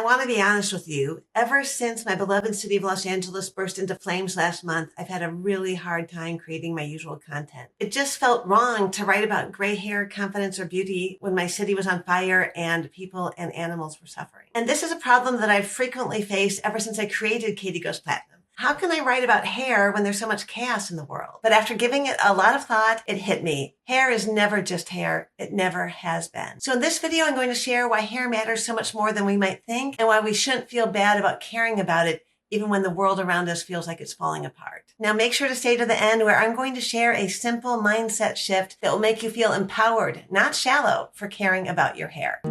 want to be honest with you. Ever since my beloved city of Los Angeles burst into flames last month, I've had a really hard time creating my usual content. It just felt wrong to write about gray hair, confidence, or beauty when my city was on fire and people and animals were suffering. And this is a problem that I've frequently faced ever since I created Katie Goes Platinum. How can I write about hair when there's so much chaos in the world? But after giving it a lot of thought, it hit me. Hair is never just hair. It never has been. So in this video, I'm going to share why hair matters so much more than we might think and why we shouldn't feel bad about caring about it even when the world around us feels like it's falling apart. Now make sure to stay to the end where I'm going to share a simple mindset shift that will make you feel empowered, not shallow, for caring about your hair.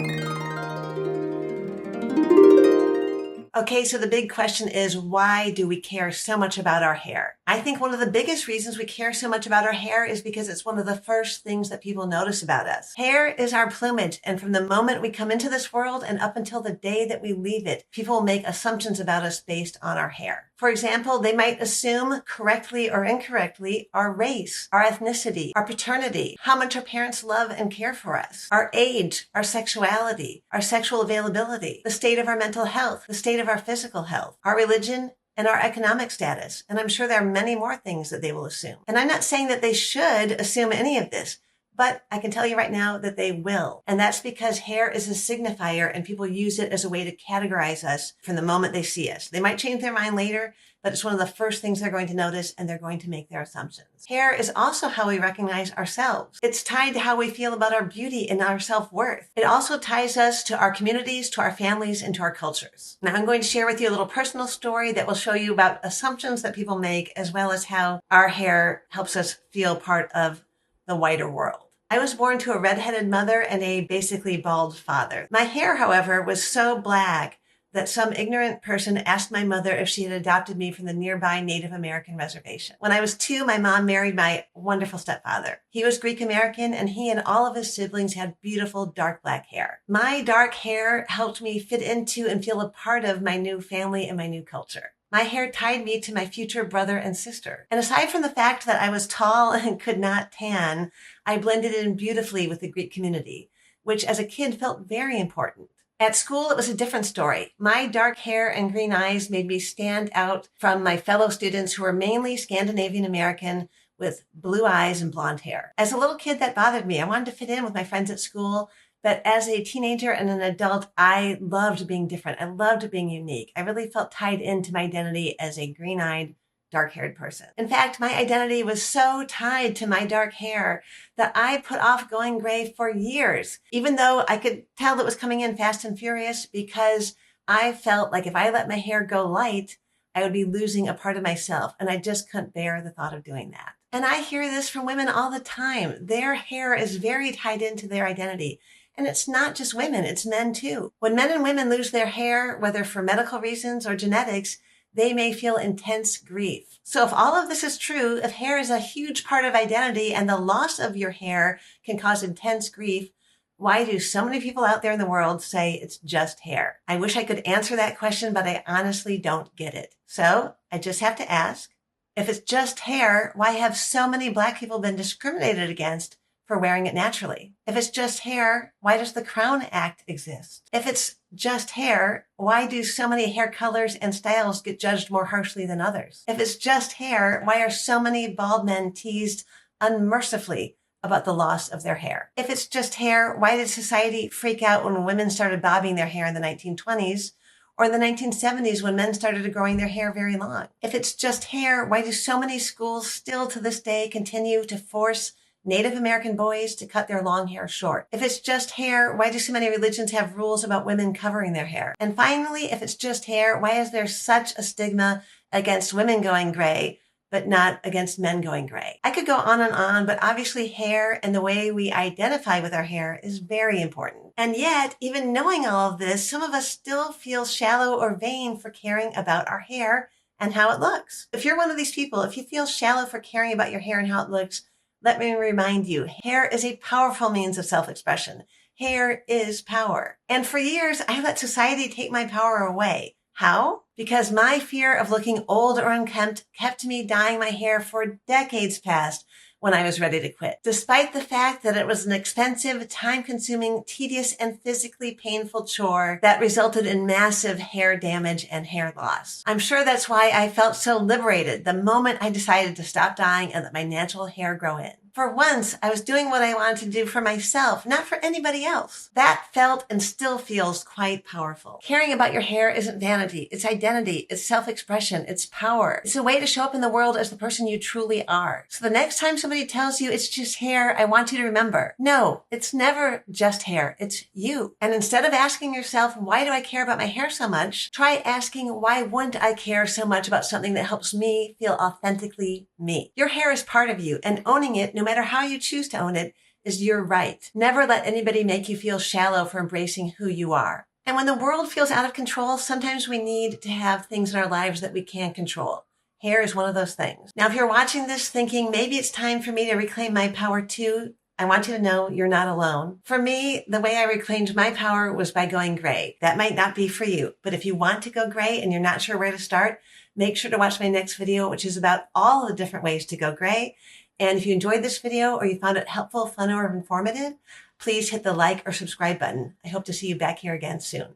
Okay, so the big question is, why do we care so much about our hair? I think one of the biggest reasons we care so much about our hair is because it's one of the first things that people notice about us. Hair is our plumage, and from the moment we come into this world and up until the day that we leave it, people will make assumptions about us based on our hair. For example, they might assume, correctly or incorrectly, our race, our ethnicity, our paternity, how much our parents love and care for us, our age, our sexuality, our sexual availability, the state of our mental health, the state of our physical health, our religion, and our economic status. And I'm sure there are many more things that they will assume. And I'm not saying that they should assume any of this, but I can tell you right now that they will. And that's because hair is a signifier and people use it as a way to categorize us from the moment they see us. They might change their mind later, but it's one of the first things they're going to notice and they're going to make their assumptions. Hair is also how we recognize ourselves. It's tied to how we feel about our beauty and our self-worth. It also ties us to our communities, to our families, and to our cultures. Now I'm going to share with you a little personal story that will show you about assumptions that people make, as well as how our hair helps us feel part of the wider world. I was born to a redheaded mother and a basically bald father. My hair, however, was so black that some ignorant person asked my mother if she had adopted me from the nearby Native American reservation. When I was 2, my mom married my wonderful stepfather. He was Greek American, and he and all of his siblings had beautiful dark black hair. My dark hair helped me fit into and feel a part of my new family and my new culture. My hair tied me to my future brother and sister. And aside from the fact that I was tall and could not tan, I blended in beautifully with the Greek community, which as a kid felt very important. At school, it was a different story. My dark hair and green eyes made me stand out from my fellow students who were mainly Scandinavian American with blue eyes and blonde hair. As a little kid, that bothered me. I wanted to fit in with my friends at school. But as a teenager and an adult, I loved being different. I loved being unique. I really felt tied into my identity as a green-eyed, dark-haired person. In fact, my identity was so tied to my dark hair that I put off going gray for years, even though I could tell it was coming in fast and furious, because I felt like if I let my hair go light, I would be losing a part of myself, and I just couldn't bear the thought of doing that. And I hear this from women all the time. Their hair is very tied into their identity. And it's not just women, it's men too. When men and women lose their hair, whether for medical reasons or genetics, they may feel intense grief. So if all of this is true, if hair is a huge part of identity and the loss of your hair can cause intense grief, why do so many people out there in the world say it's just hair? I wish I could answer that question, but I honestly don't get it. So I just have to ask, if it's just hair, why have so many Black people been discriminated against for wearing it naturally? If it's just hair, why does the Crown Act exist? If it's just hair, why do so many hair colors and styles get judged more harshly than others? If it's just hair, why are so many bald men teased unmercifully about the loss of their hair? If it's just hair, why did society freak out when women started bobbing their hair in the 1920s? Or in the 1970s when men started growing their hair very long? If it's just hair, why do so many schools still to this day continue to force Native American boys to cut their long hair short? If it's just hair, why do so many religions have rules about women covering their hair? And finally, if it's just hair, why is there such a stigma against women going gray, but not against men going gray? I could go on, but obviously hair and the way we identify with our hair is very important. And yet, even knowing all of this, some of us still feel shallow or vain for caring about our hair and how it looks. If you're one of these people, if you feel shallow for caring about your hair and how it looks, let me remind you, hair is a powerful means of self-expression. Hair is power. And for years, I let society take my power away. How? Because my fear of looking old or unkempt kept me dyeing my hair for decades past when I was ready to quit, despite the fact that it was an expensive, time-consuming, tedious, and physically painful chore that resulted in massive hair damage and hair loss. I'm sure that's why I felt so liberated the moment I decided to stop dyeing and let my natural hair grow in. For once, I was doing what I wanted to do for myself, not for anybody else. That felt and still feels quite powerful. Caring about your hair isn't vanity, it's identity, it's self-expression, it's power. It's a way to show up in the world as the person you truly are. So the next time somebody tells you it's just hair, I want you to remember, no, it's never just hair, it's you. And instead of asking yourself, why do I care about my hair so much? Try asking, why wouldn't I care so much about something that helps me feel authentically me? Your hair is part of you, and owning it, no matter how you choose to own it, is your right. Never let anybody make you feel shallow for embracing who you are. And when the world feels out of control, sometimes we need to have things in our lives that we can't control. Hair is one of those things. Now, if you're watching this thinking, maybe it's time for me to reclaim my power too, I want you to know you're not alone. For me, the way I reclaimed my power was by going gray. That might not be for you, but if you want to go gray and you're not sure where to start, make sure to watch my next video, which is about all the different ways to go gray. And if you enjoyed this video or you found it helpful, fun, or informative, please hit the like or subscribe button. I hope to see you back here again soon.